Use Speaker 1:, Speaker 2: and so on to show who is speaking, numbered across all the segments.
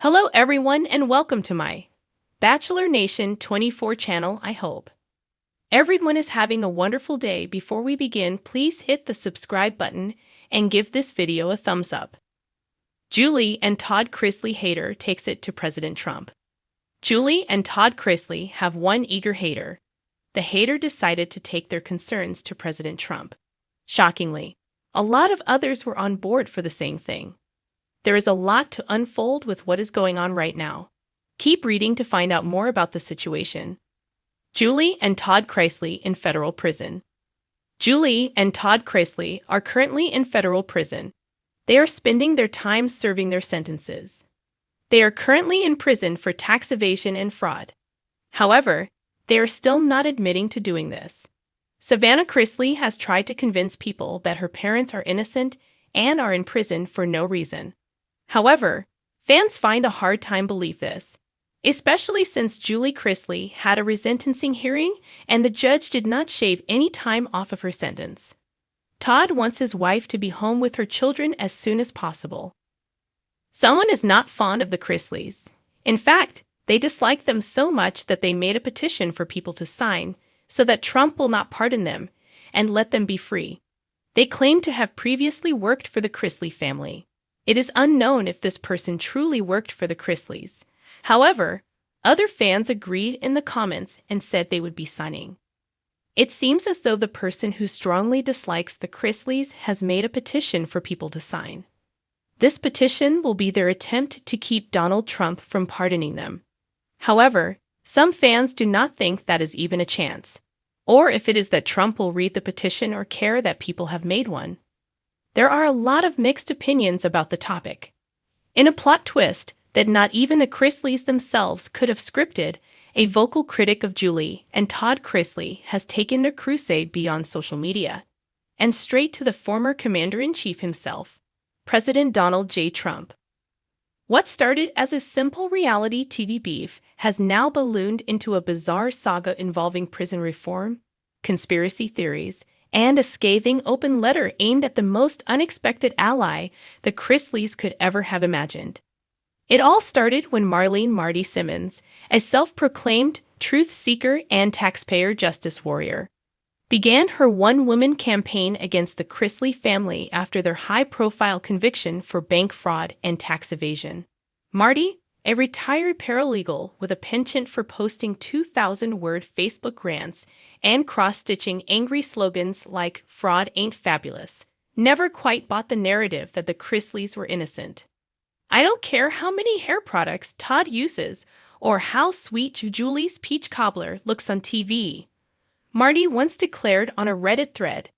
Speaker 1: Hello everyone and welcome to my Bachelor Nation 24 channel. I hope everyone is having a wonderful day. Before we begin, please hit the subscribe button and give this video a thumbs up. Julie and Todd Chrisley hater takes it to President Trump. Julie and Todd Chrisley have one eager hater. The hater decided to take their concerns to President Trump. Shockingly, a lot of others were on board for the same thing. There is a lot to unfold with what is going on right now. Keep reading to find out more about the situation. Julie and Todd Chrisley in federal prison. Julie and Todd Chrisley are currently in federal prison. They are spending their time serving their sentences. They are currently in prison for tax evasion and fraud. However, they are still not admitting to doing this. Savannah Chrisley has tried to convince people that her parents are innocent and are in prison for no reason. However, fans find a hard time believe this, especially since Julie Chrisley had a resentencing hearing and the judge did not shave any time off of her sentence. Todd wants his wife to be home with her children as soon as possible. Someone is not fond of the Chrisleys. In fact, they dislike them so much that they made a petition for people to sign so that Trump will not pardon them and let them be free. They claim to have previously worked for the Chrisley family. It is unknown if this person truly worked for the Chrisleys. However, other fans agreed in the comments and said they would be signing. It seems as though the person who strongly dislikes the Chrisleys has made a petition for people to sign. This petition will be their attempt to keep Donald Trump from pardoning them. However, some fans do not think that is even a chance, or if it is that Trump will read the petition or care that people have made one. There are a lot of mixed opinions about the topic. In a plot twist that not even the Chrisleys themselves could have scripted, a vocal critic of Julie and Todd Chrisley has taken their crusade beyond social media and straight to the former commander-in-chief himself, President Donald J. Trump. What started as a simple reality TV beef has now ballooned into a bizarre saga involving prison reform, conspiracy theories, and a scathing open letter aimed at the most unexpected ally the Chrisleys could ever have imagined. It all started when Marlene "Marty" Simmons, a self-proclaimed truth seeker and taxpayer justice warrior, began her one-woman campaign against the Chrisley family after their high-profile conviction for bank fraud and tax evasion. Marty, a retired paralegal with a penchant for posting 2,000-word Facebook rants and cross-stitching angry slogans like "fraud ain't fabulous," never quite bought the narrative that the Chrisleys were innocent. "I don't care how many hair products Todd uses or how sweet Julie's peach cobbler looks on TV," Marty once declared on a Reddit thread.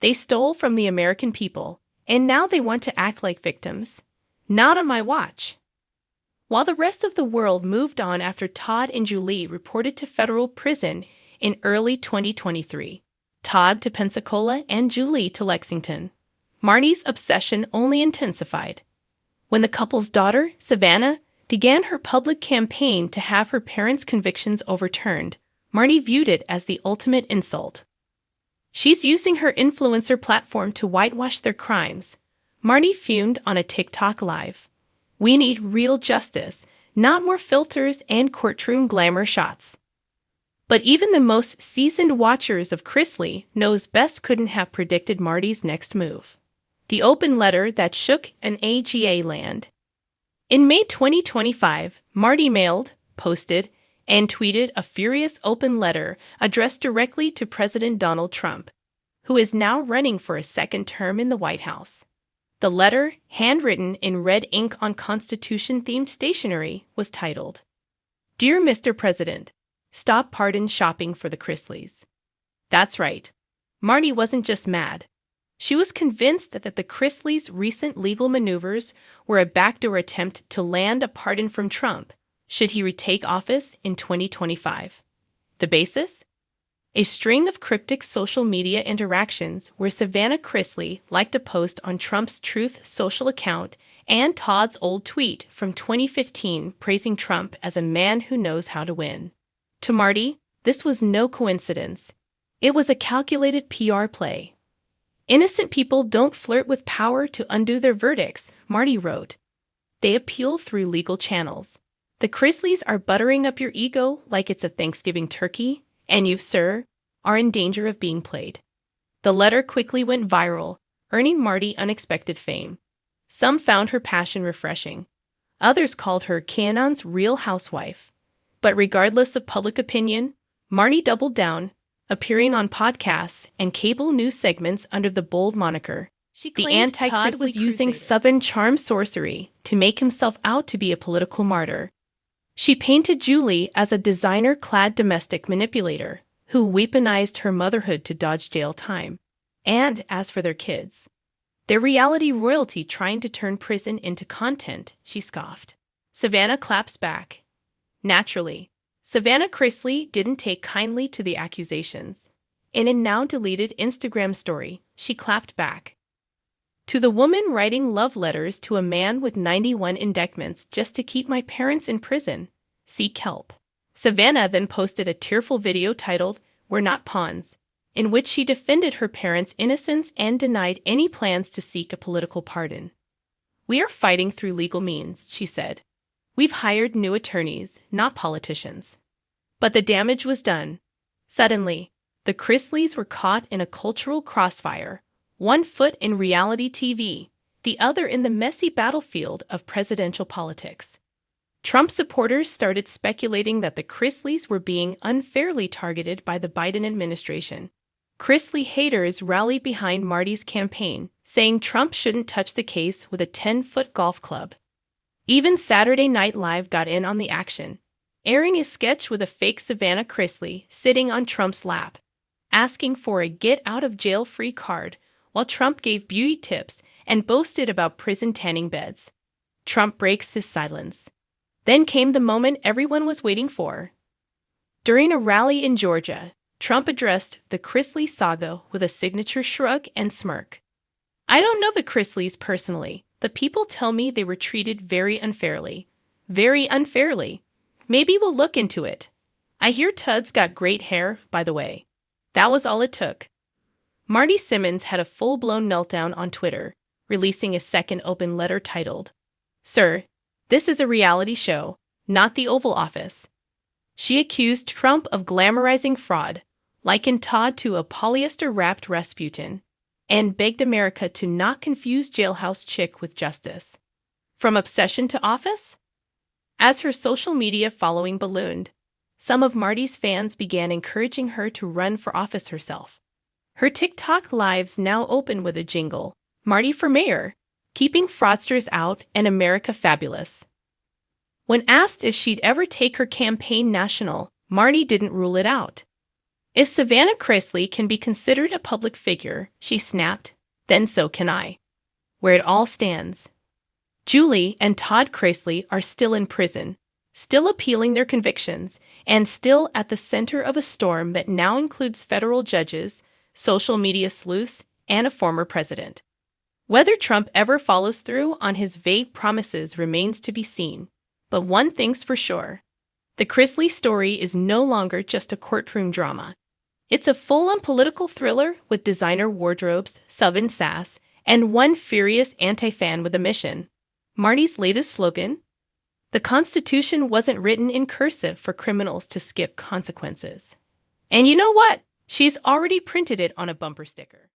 Speaker 1: "They stole from the American people, and now they want to act like victims. Not on my watch." While the rest of the world moved on after Todd and Julie reported to federal prison in early 2023, Todd to Pensacola and Julie to Lexington, Marty's obsession only intensified. When the couple's daughter, Savannah, began her public campaign to have her parents' convictions overturned, Marty viewed it as the ultimate insult. "She's using her influencer platform to whitewash their crimes," Marty fumed on a TikTok live. "We need real justice, not more filters and courtroom glamour shots." But even the most seasoned watchers of Chrisley knows best couldn't have predicted Marty's next move. The open letter that shook an AGA land. In May 2025, Marty mailed, posted, and tweeted a furious open letter addressed directly to President Donald Trump, who is now running for a second term in the White House. The letter, handwritten in red ink on Constitution-themed stationery, was titled, "Dear Mr. President, stop pardon shopping for the Chrisleys." That's right. Marty wasn't just mad. She was convinced that the Chrisleys' recent legal maneuvers were a backdoor attempt to land a pardon from Trump, should he retake office in 2025. The basis? A string of cryptic social media interactions where Savannah Chrisley liked a post on Trump's Truth social account and Todd's old tweet from 2015 praising Trump as a man who knows how to win. To Marty, this was no coincidence. It was a calculated PR play. "Innocent people don't flirt with power to undo their verdicts," Marty wrote. They appeal through legal channels. The Chrisleys are buttering up your ego like it's a Thanksgiving turkey, and you, sir, are in danger of being played. The letter quickly went viral, earning Marty unexpected fame. Some found her passion refreshing. Others called her Canaan's real housewife. But regardless of public opinion, Marty doubled down, appearing on podcasts and cable news segments under the bold moniker. The anti-Todd was using Southern charm sorcery to make himself out to be a political martyr. She painted Julie as a designer-clad domestic manipulator who weaponized her motherhood to dodge jail time. And as for their kids, their reality royalty trying to turn prison into content, she scoffed. Savannah claps back. Naturally, Savannah Chrisley didn't take kindly to the accusations. In a now-deleted Instagram story, she clapped back. To the woman writing love letters to a man with 91 indictments just to keep my parents in prison, seek help. Savannah then posted a tearful video titled, "We're Not Pawns," in which she defended her parents' innocence and denied any plans to seek a political pardon. "We are fighting through legal means," she said. "We've hired new attorneys, not politicians." But the damage was done. Suddenly, the Chrisleys were caught in a cultural crossfire, one foot in reality TV, the other in the messy battlefield of presidential politics. Trump supporters started speculating that the Chrisleys were being unfairly targeted by the Biden administration. Chrisley haters rallied behind Marty's campaign, saying Trump shouldn't touch the case with a 10-foot golf club. Even Saturday Night Live got in on the action, airing a sketch with a fake Savannah Chrisley sitting on Trump's lap, asking for a get-out-of-jail-free card, while Trump gave beauty tips and boasted about prison tanning beds. Trump breaks his silence. Then came the moment everyone was waiting for. During a rally in Georgia, Trump addressed the Chrisley saga with a signature shrug and smirk. "I don't know the Chrisleys personally, but people tell me they were treated very unfairly. Very unfairly. Maybe we'll look into it. I hear Todd's got great hair, by the way." That was all it took. Marty Simmons had a full-blown meltdown on Twitter, releasing a second open letter titled, "Sir, this is a reality show, not the Oval Office." She accused Trump of glamorizing fraud, likened Todd to a polyester-wrapped Rasputin, and begged America to not confuse jailhouse chick with justice. From obsession to office? As her social media following ballooned, some of Marty's fans began encouraging her to run for office herself. Her TikTok lives now open with a jingle, "Marty for Mayor, keeping fraudsters out and America fabulous." When asked if she'd ever take her campaign national, Marty didn't rule it out. "If Savannah Chrisley can be considered a public figure," she snapped, "then so can I." Where it all stands. Julie and Todd Chrisley are still in prison, still appealing their convictions, and still at the center of a storm that now includes federal judges, social media sleuths, and a former president. Whether Trump ever follows through on his vague promises remains to be seen. But one thing's for sure. The Chrisley story is no longer just a courtroom drama. It's a full-on political thriller with designer wardrobes, Southern sass, and one furious anti-fan with a mission. Marty's latest slogan? The Constitution wasn't written in cursive for criminals to skip consequences. And you know what? She's already printed it on a bumper sticker.